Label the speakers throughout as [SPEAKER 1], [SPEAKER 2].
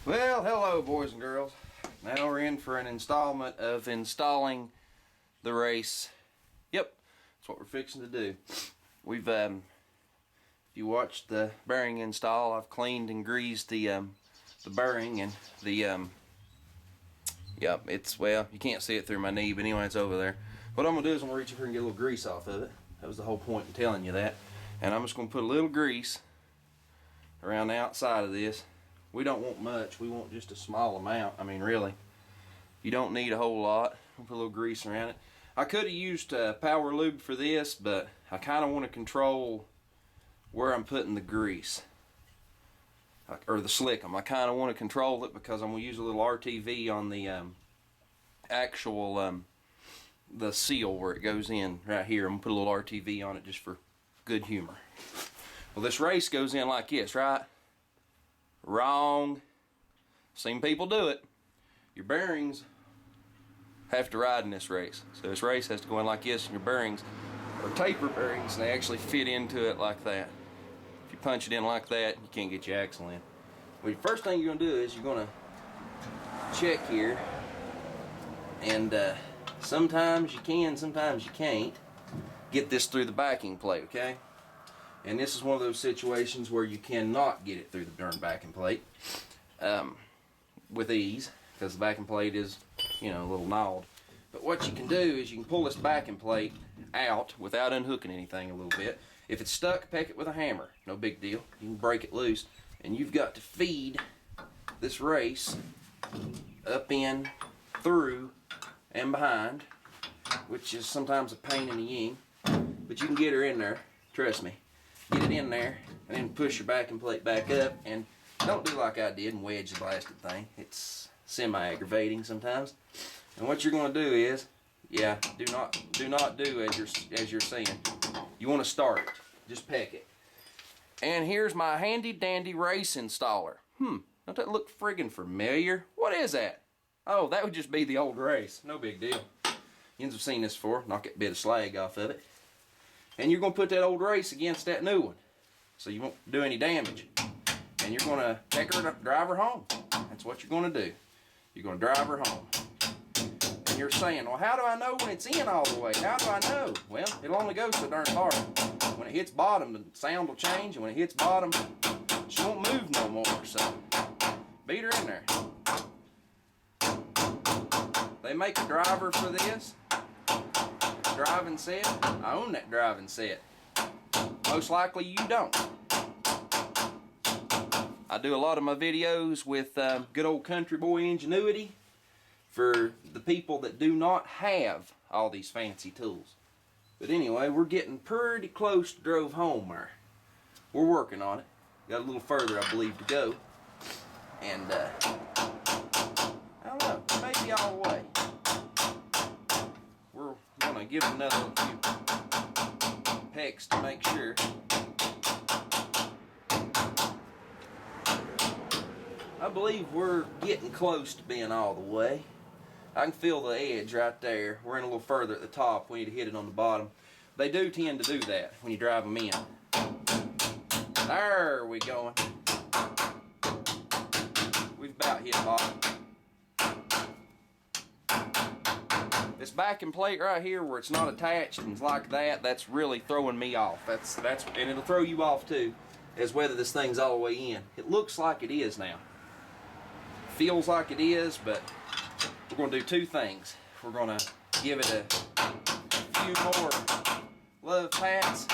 [SPEAKER 1] Well, hello boys and girls. Now we're in for an installment of installing the race. Yep, that's what we're fixing to do. We've, if you watched the bearing install, I've cleaned and greased the bearing and the, yep, it's, well, you can't see it through my knee, but anyway, it's over there. What I'm going to do is I'm going to reach in here and get a little grease off of it. That was the whole point in telling you that. And I'm just going to put a little grease around the outside of this. We don't want much, we want just a small amount. I mean, really, you don't need a whole lot. I'll put a little grease around it. I could have used power lube for this, but I kind of want to control where I'm putting the grease, or the slickum. I kind of want to control it because I'm going to use a little RTV on the actual the seal where it goes in right here. I'm going to put a little RTV on it just for good humor. Well, this race goes in like this, right? Wrong. Seen people do it. Your bearings have to ride in this race. So this race has to go in like this, and your bearings are taper bearings, and they actually fit into it like that. If you punch it in like that, you can't get your axle in. Well, the first thing you're going to do is you're going to check here, and sometimes you can, sometimes you can't get this through the backing plate, okay? And this is one of those situations where you cannot get it through the darn backing plate with ease, because the backing plate is, you know, a little gnawed. But what you can do is you can pull this backing plate out without unhooking anything a little bit. If it's stuck, peck it with a hammer. No big deal. You can break it loose. And you've got to feed this race up in, through, and behind, which is sometimes a pain in the yin. But you can get her in there, trust me. Get it in there, and then push your backing plate back up, and don't do like I did and wedge the blasted thing. It's semi-aggravating sometimes. And what you're going to do is, yeah, do not do as you're seeing. You want to start it. Just peck it. And here's my handy dandy race installer. Don't that look friggin' familiar? What is that? Oh, that would just be the old race. No big deal. Yins have seen this before. Knock that bit of slag off of it. And you're going to put that old race against that new one, so you won't do any damage. And you're going to take her, drive her home. That's what you're going to do. You're going to drive her home. And you're saying, well, how do I know when it's in all the way? How do I know? Well, it'll only go so darn far. When it hits bottom, the sound will change, and when it hits bottom, she won't move no more. So, beat her in there. They make a driver for this. Driving set. I own that driving set. Most likely you don't. I do a lot of my videos with good old country boy ingenuity for the people that do not have all these fancy tools. But anyway, we're getting pretty close to drove home there. We're working on it. Got a little further, I believe, to go. And I don't know, maybe all the way. We're going to give another few pecks to make sure. I believe we're getting close to being all the way. I can feel the edge right there. We're in a little further at the top. We need to hit it on the bottom. They do tend to do that when you drive them in. There we going. We've about hit bottom. This backing plate right here where it's not attached and it's like that, that's really throwing me off. That's and it'll throw you off too, as whether this thing's all the way in. It looks like it is now. Feels like it is, but we're going to do two things. We're going to give it a few more love pats.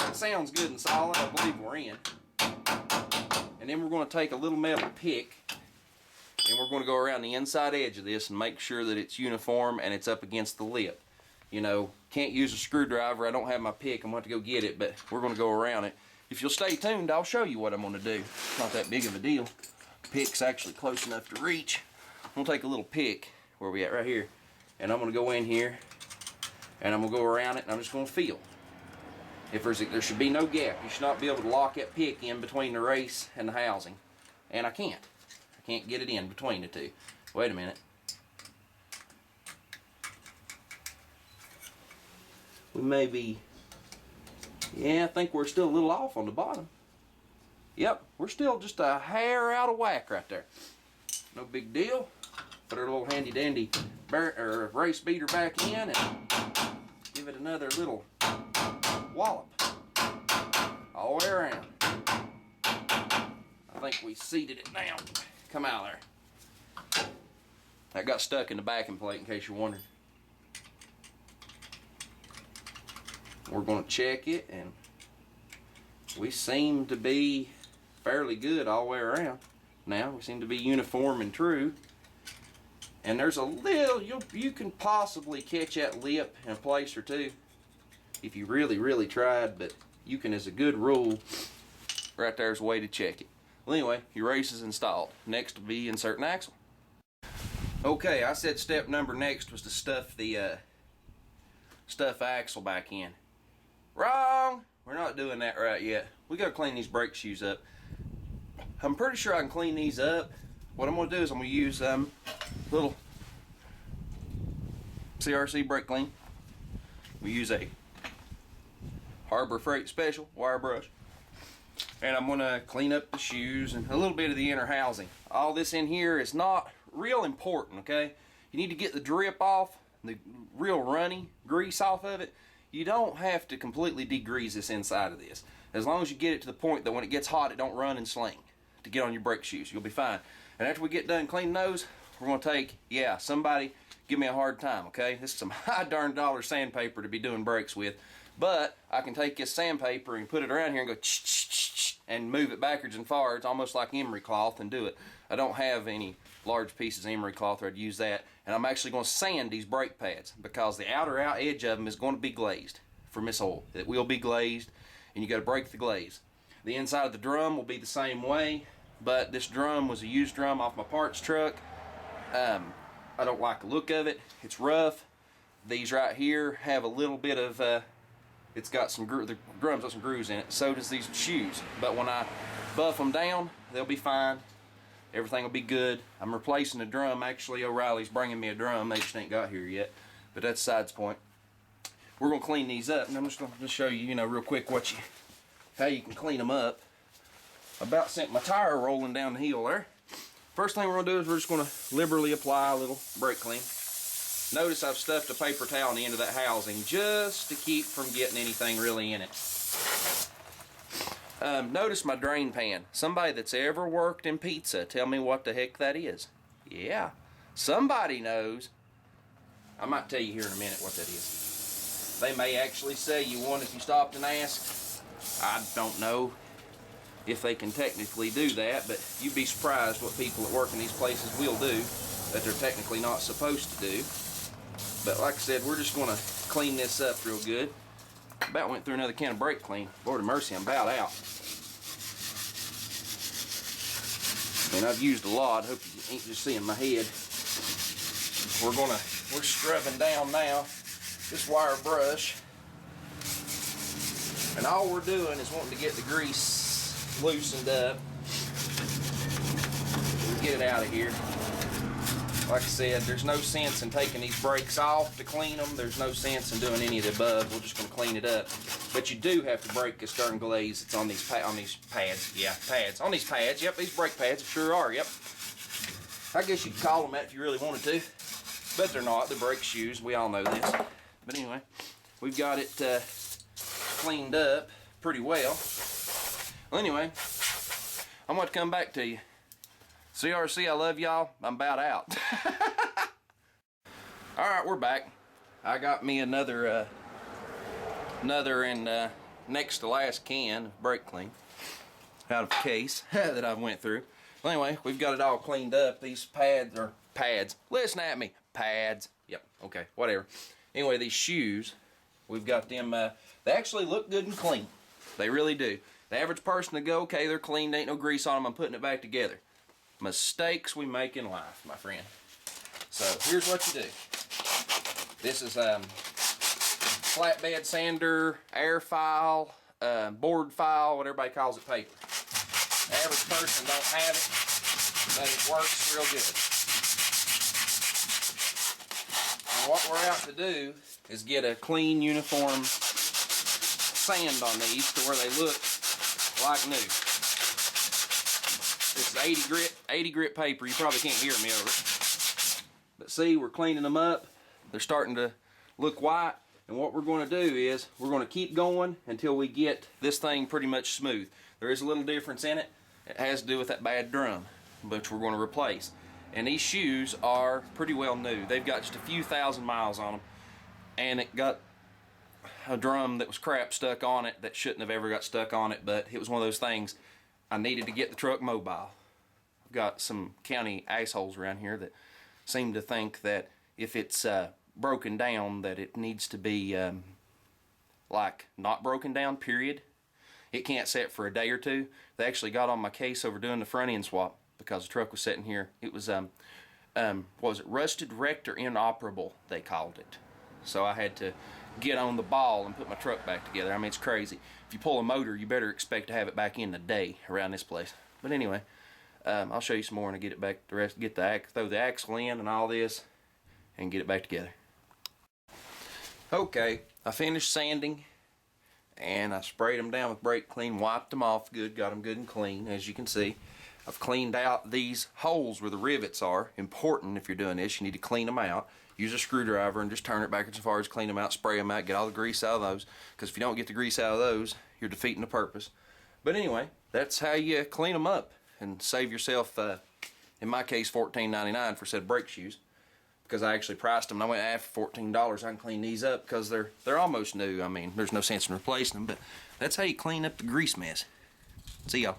[SPEAKER 1] It sounds good and solid. I believe we're in. And then we're going to take a little metal pick, and we're going to go around the inside edge of this and make sure that it's uniform and it's up against the lip. You know, can't use a screwdriver. I don't have my pick. I'm going to have to go get it, but we're going to go around it. If you'll stay tuned, I'll show you what I'm going to do. It's not that big of a deal. Pick's actually close enough to reach. I'm going to take a little pick, where we at right here, and I'm going to go in here, and I'm going to go around it, and I'm just going to feel. If there should be no gap. You should not be able to lock that pick in between the race and the housing. And I can't. Can't get it in between the two. Wait a minute. We may be, yeah, I think we're still a little off on the bottom. Yep, we're still just a hair out of whack right there. No big deal. Put our little handy dandy race beater back in and give it another little wallop all the way around. I think we seated it now. Come out there. That got stuck in the backing plate, in case you're wondering. We're going to check it, and we seem to be fairly good all the way around. Now we seem to be uniform and true. And there's a little, you can possibly catch that lip in a place or two if you really tried, but you can, as a good rule, right there's a way to check it. Well, anyway, your race is installed. Next will be inserting axle. Okay, I said step number next was to stuff the axle back in. Wrong! We're not doing that right yet. We gotta clean these brake shoes up. I'm pretty sure I can clean these up. What I'm gonna do is I'm gonna use little CRC brake clean. We use a Harbor Freight Special wire brush. And I'm gonna clean up the shoes and a little bit of the inner housing. All this in here is not real important, okay? You need to get the drip off, the real runny grease off of it. You don't have to completely degrease this inside of this. As long as you get it to the point that when it gets hot, it don't run and sling to get on your brake shoes. You'll be fine. And after we get done cleaning those, we're gonna take, yeah, somebody give me a hard time, okay? This is some high darn dollar sandpaper to be doing brakes with. But I can take this sandpaper and put it around here and go and move it backwards and forwards, almost like emery cloth, and do it. I don't have any large pieces of emery cloth, or I'd use that. And I'm actually going to sand these brake pads because the outer edge of them is going to be glazed from this oil. It will be glazed, and you got to break the glaze. The inside of the drum will be the same way, but this drum was a used drum off my parts truck. I don't like the look of it. It's rough. These right here have a little bit of it's got some the drum's got some grooves in it. So does these shoes. But when I buff them down, they'll be fine. Everything will be good. I'm replacing the drum. Actually, O'Reilly's bringing me a drum. They just ain't got here yet. But that's sides point. We're gonna clean these up, and I'm just gonna show you, real quick how you can clean them up. About sent my tire rolling down the hill there. First thing we're gonna do is we're just gonna liberally apply a little brake clean. Notice I've stuffed a paper towel on the end of that housing just to keep from getting anything really in it. Notice my drain pan. Somebody that's ever worked in pizza, tell me what the heck that is. Yeah, somebody knows. I might tell you here in a minute what that is. They may actually say you one if you stopped and asked. I don't know if they can technically do that, but you'd be surprised what people that work in these places will do that they're technically not supposed to do. But like I said, we're just going to clean this up real good. About went through another can of brake clean. Lord of mercy, I'm about out. I mean, I've used a lot. I hope you ain't just seeing my head. We're scrubbing down now this wire brush. And all we're doing is wanting to get the grease loosened up. We'll get it out of here. Like I said, there's no sense in taking these brakes off to clean them. There's no sense in doing any of the above. We're just going to clean it up. But you do have to break this darn glaze. It's on these pads. Yeah, pads. On these pads. Yep, these brake pads sure are. Yep. I guess you could call them that if you really wanted to. But they're not. They're brake shoes. We all know this. But anyway, we've got it cleaned up pretty well. Well, anyway, I'm going to come back to you. CRC, I love y'all. I'm about out. Alright, we're back. I got me another and next to last can of brake clean out of the case that I went through. Well, anyway, we've got it all cleaned up. These pads. Listen at me. Pads. Yep, okay, whatever. Anyway, these shoes, we've got them, they actually look good and clean. They really do. The average person to go, okay, they're clean, there ain't no grease on them, I'm putting it back together. Mistakes we make in life, my friend. So here's what you do. This is flatbed sander, air file, board file, what everybody calls it, paper. The average person don't have it, but it works real good. And what we're out to do is get a clean, uniform sand on these to where they look like new. This is 80 grit paper. You probably can't hear me over it. But see, we're cleaning them up. They're starting to look white. And what we're going to do is we're going to keep going until we get this thing pretty much smooth. There is a little difference in it. It has to do with that bad drum, which we're going to replace. And these shoes are pretty well new. They've got just a few thousand miles on them. And it got a drum that was crap stuck on it that shouldn't have ever got stuck on it, but it was one of those things. I needed to get the truck mobile. I've got some county assholes around here that seem to think that if it's broken down that it needs to be like not broken down, period. It can't set for a day or two. They actually got on my case over doing the front end swap because the truck was sitting here. It was what was it, rusted, wrecked, or inoperable, they called it. So I had to get on the ball and put my truck back together. I mean, it's crazy. If you pull a motor, you better expect to have it back in a day around this place. But anyway, I'll show you some more and I get it back. Throw the axle in and all this, and get it back together. Okay, I finished sanding, and I sprayed them down with brake clean, wiped them off good, got them good and clean. As you can see, I've cleaned out these holes where the rivets are. Important if you're doing this, you need to clean them out. Use a screwdriver and just turn it backwards and forwards, clean them out, spray them out, get all the grease out of those. Because if you don't get the grease out of those, you're defeating the purpose. But anyway, that's how you clean them up and save yourself, in my case, $14.99 for a set of brake shoes. Because I actually priced them and I went after $14. I can clean these up because they're almost new. I mean, there's no sense in replacing them, but that's how you clean up the grease mess. See y'all.